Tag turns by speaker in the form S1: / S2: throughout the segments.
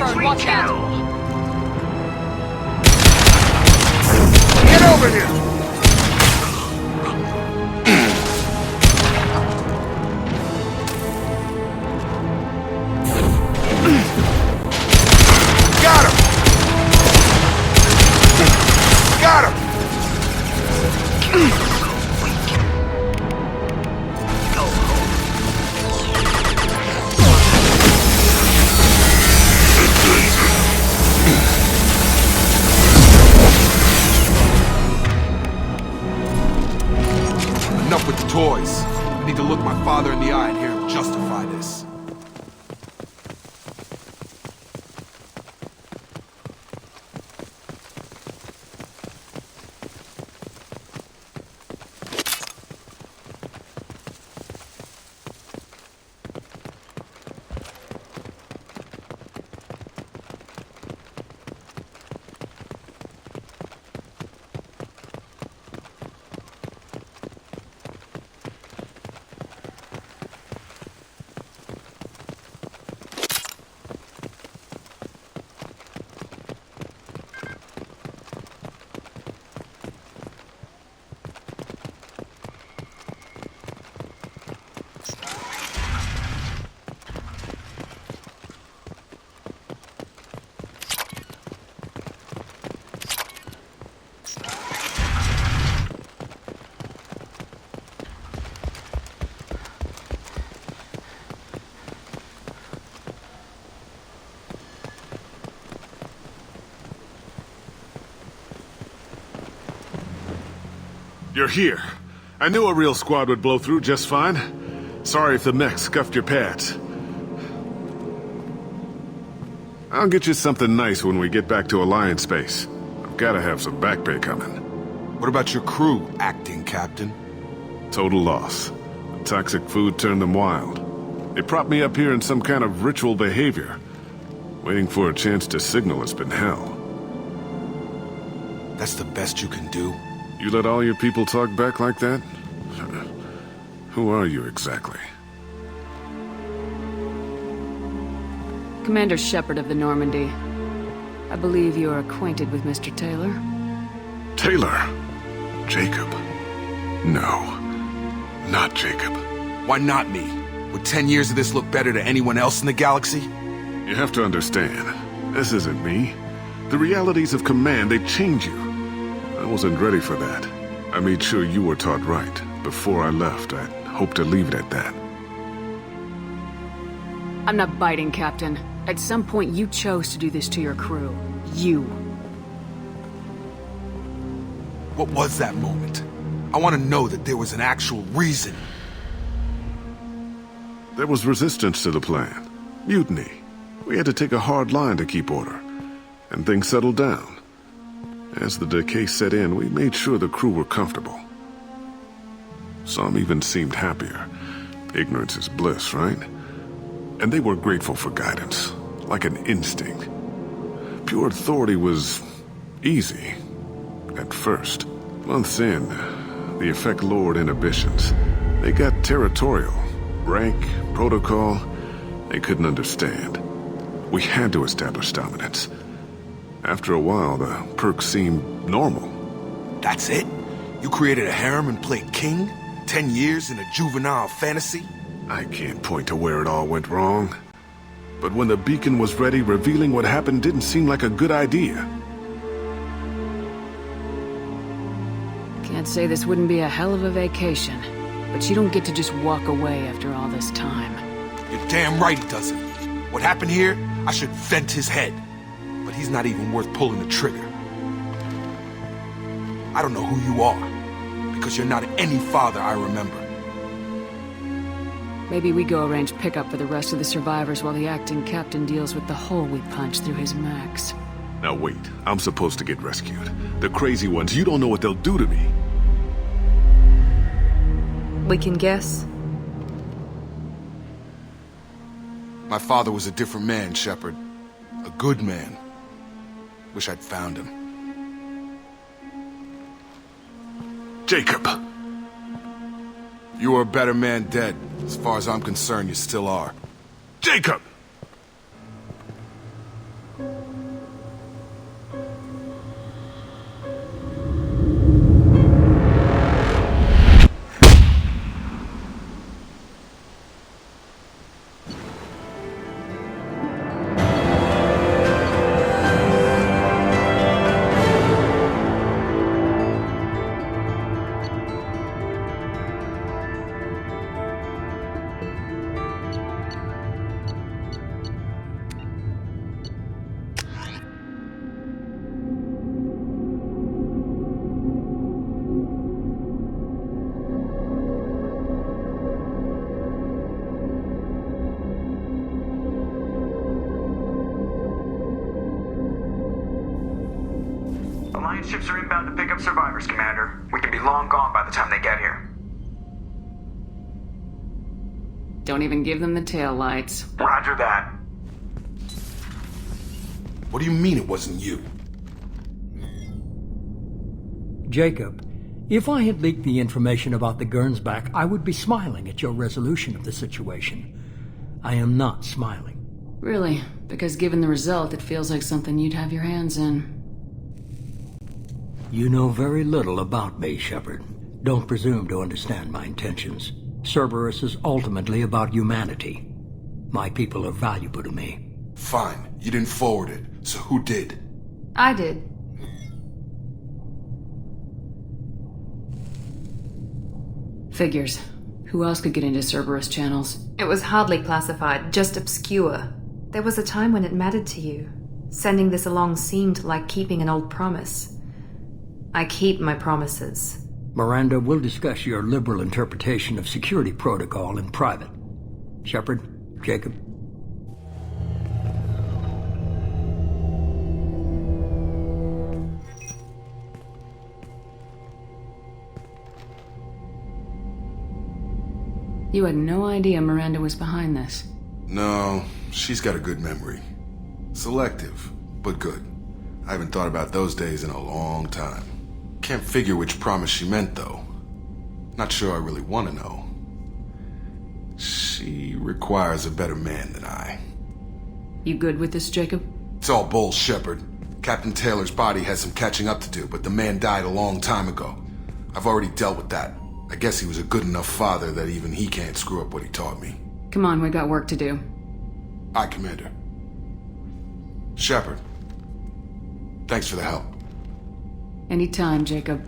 S1: Shepard, watch out!
S2: Get over here! Got him! Got him! Enough with the toys. I need to look my father in the eye and hear him justify this.
S3: You're here. I knew a real squad would blow through just fine. Sorry if the mech scuffed your pads. I'll get you something nice when we get back to Alliance space. I've gotta have some back pay coming.
S2: What about your crew, acting captain?
S3: Total loss. The toxic food turned them wild. They propped me up here in some kind of ritual behavior. Waiting for a chance to signal has been hell.
S2: That's the best you can do?
S3: You let all your people talk back like that? Who are you exactly?
S1: Commander Shepard of the Normandy. I believe you are acquainted with Mr. Taylor.
S3: Taylor? Jacob? No. Not Jacob.
S2: Why not me? Would 10 years of this look better to anyone else in the galaxy?
S3: You have to understand, this isn't me. The realities of command, they change you. I wasn't ready for that. I made sure you were taught right. Before I left, I hoped to leave it at that.
S1: I'm not biting, Captain. At some point, you chose to do this to your crew. You.
S2: What was that moment? I want to know that there was an actual reason.
S3: There was resistance to the plan. Mutiny. We had to take a hard line to keep order. And things settled down. As the decay set in, we made sure the crew were comfortable. Some even seemed happier. Ignorance is bliss, right? And they were grateful for guidance, like an instinct. Pure authority was easy, at first. Months in, the effect lowered inhibitions. They got territorial. Rank, protocol, they couldn't understand. We had to establish dominance. After a while, the perks seemed normal.
S2: That's it? You created a harem and played king? 10 years in a juvenile fantasy?
S3: I can't point to where it all went wrong. But when the beacon was ready, revealing what happened didn't seem like a good idea.
S1: Can't say this wouldn't be a hell of a vacation. But you don't get to just walk away after all this time.
S2: You're damn right he doesn't. What happened here, I should vent his head. But he's not even worth pulling the trigger. I don't know who you are, because you're not any father I remember.
S1: Maybe we go arrange pickup for the rest of the survivors while the acting captain deals with the hole we punched through his max.
S3: Now wait, I'm supposed to get rescued. The crazy ones, you don't know what they'll do to me.
S4: We can guess.
S2: My father was a different man, Shepard. A good man. Wish I'd found him.
S3: Jacob!
S2: You were a better man dead. As far as I'm concerned, you still are.
S3: Jacob!
S5: Alliance ships are inbound to pick up survivors, Commander. We can be long gone by the time they get here.
S1: Don't even give them the tail lights.
S5: Roger that.
S2: What do you mean it wasn't you?
S6: Jacob, if I had leaked the information about the Gernsback, I would be smiling at your resolution of the situation. I am not smiling.
S1: Really? Because given the result, it feels like something you'd have your hands in.
S6: You know very little about me, Shepard. Don't presume to understand my intentions. Cerberus is ultimately about humanity. My people are valuable to me.
S2: Fine, you didn't forward it, so who did?
S4: I did.
S1: Figures. Who else could get into Cerberus channels?
S4: It was hardly classified, just obscure. There was a time when it mattered to you. Sending this along seemed like keeping an old promise. I keep my promises.
S6: Miranda, we'll discuss your liberal interpretation of security protocol in private. Shepard, Jacob.
S1: You had no idea Miranda was behind this.
S2: No, she's got a good memory. Selective, but good. I haven't thought about those days in a long time. Can't figure which promise she meant, though. Not sure I really want to know. She requires a better man than I.
S1: You good with this, Jacob?
S2: It's all bull, Shepard. Captain Taylor's body has some catching up to do, but the man died a long time ago. I've already dealt with that. I guess he was a good enough father that even he can't screw up what he taught me.
S1: Come on, we got work to do.
S2: Aye, Commander. Shepard. Thanks for the help.
S1: Anytime, Jacob.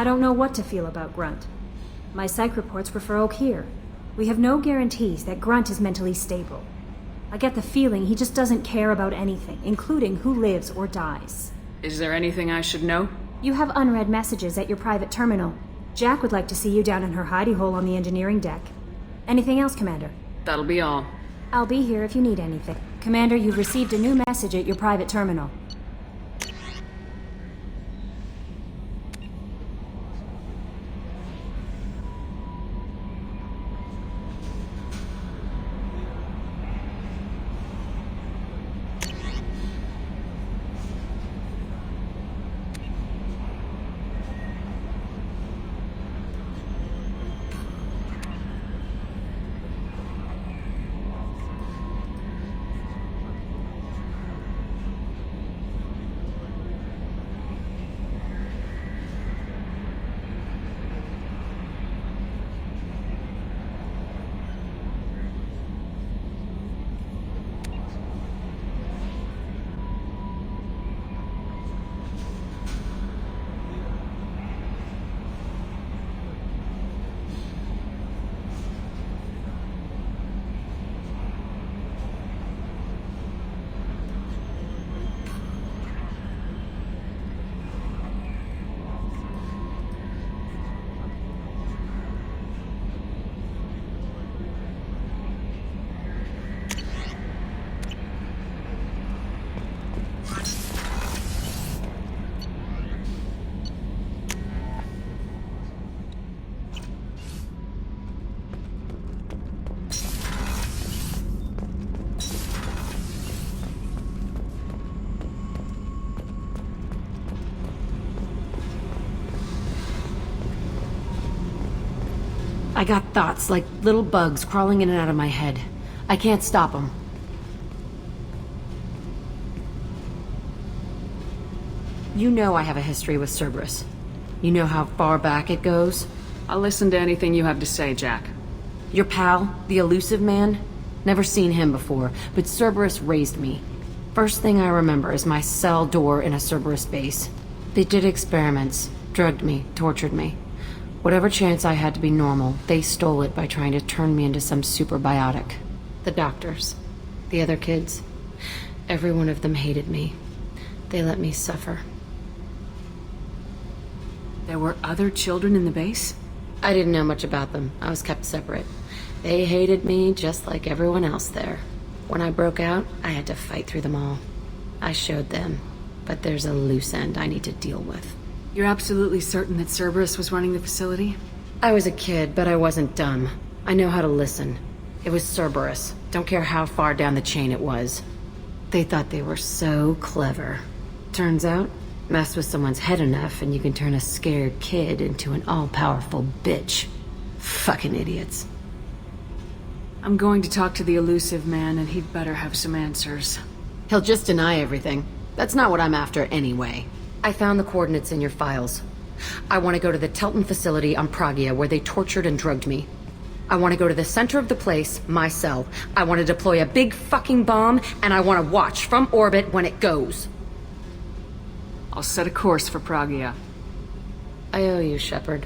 S7: I don't know what to feel about Grunt. My psych reports refer Oak here. We have no guarantees that Grunt is mentally stable. I get the feeling he just doesn't care about anything, including who lives or dies.
S1: Is there anything I should know?
S7: You have unread messages at your private terminal. Jack would like to see you down in her hidey hole on the engineering deck. Anything else, Commander?
S1: That'll be all.
S7: I'll be here if you need anything. Commander, you've received a new message at your private terminal.
S8: I got thoughts like little bugs crawling in and out of my head. I can't stop them. You know I have a history with Cerberus. You know how far back it goes.
S1: I'll listen to anything you have to say, Jack.
S8: Your pal, the elusive man, Never seen him before, but Cerberus raised me. First thing I remember is my cell door in a Cerberus base. They did experiments, drugged me, tortured me. Whatever chance I had to be normal, they stole it by trying to turn me into some superbiotic. The doctors, the other kids, every one of them hated me. They let me suffer.
S1: There were other children in the base?
S8: I didn't know much about them. I was kept separate. They hated me just like everyone else there. When I broke out, I had to fight through them all. I showed them, but there's a loose end I need to deal with.
S1: You're absolutely certain that Cerberus was running the facility?
S8: I was a kid, but I wasn't dumb. I know how to listen. It was Cerberus. Don't care how far down the chain it was. They thought they were so clever. Turns out, mess with someone's head enough and you can turn a scared kid into an all-powerful bitch. Fucking idiots.
S1: I'm going to talk to the elusive man, and he'd better have some answers.
S8: He'll just deny everything. That's not what I'm after anyway. I found the coordinates in your files. I want to go to the Telton facility on Pragia where they tortured and drugged me. I want to go to the center of the place, my cell. I want to deploy a big fucking bomb, and I want to watch from orbit when it goes.
S1: I'll set a course for Pragia.
S8: I owe you, Shepard.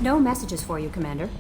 S7: No messages for you, Commander.